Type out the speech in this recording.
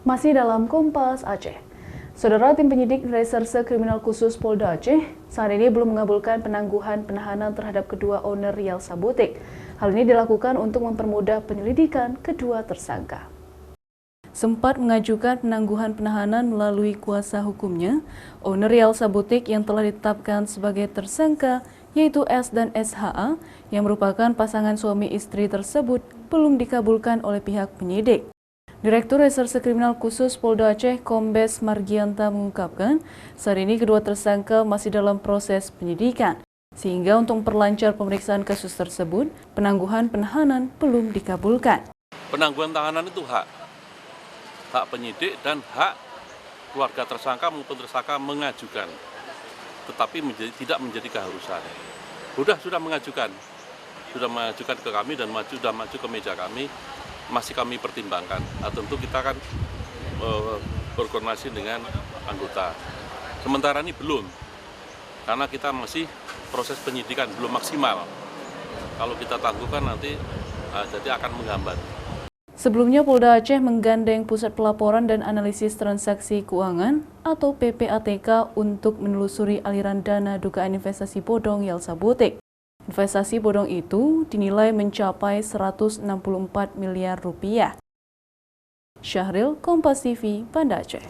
Masih dalam Kompas Aceh, Saudara tim penyidik Reserse Kriminal Khusus Polda Aceh saat ini belum mengabulkan penangguhan penahanan terhadap kedua owner Rial Sabotik. Hal ini dilakukan untuk mempermudah penyelidikan kedua tersangka. Sempat mengajukan penangguhan penahanan melalui kuasa hukumnya, owner Rial Sabotik yang telah ditetapkan sebagai tersangka, yaitu S dan SHA, yang merupakan pasangan suami istri tersebut, belum dikabulkan oleh pihak penyidik. Direktur Reserse Kriminal Khusus Polda Aceh, Kombes Margianta mengungkapkan, saat ini kedua tersangka masih dalam proses penyidikan, sehingga untuk memperlancar pemeriksaan kasus tersebut, penangguhan penahanan belum dikabulkan. Penangguhan tahanan itu hak penyidik dan hak keluarga tersangka maupun tersangka mengajukan, tetapi tidak menjadi keharusan. Sudah mengajukan ke kami dan sudah maju ke meja kami. Masih kami pertimbangkan. Nah, tentu kita akan berkoordinasi dengan anggota. Sementara ini belum, karena kita masih proses penyidikan, belum maksimal. Kalau kita tangguhkan nanti jadi akan menghambat. Sebelumnya Polda Aceh menggandeng Pusat Pelaporan dan Analisis Transaksi Keuangan atau PPATK untuk menelusuri aliran dana dugaan investasi bodong Rial Sabotik. Investasi bodong itu dinilai mencapai 164 miliar rupiah. Syahril, Kompas TV, Banda Aceh.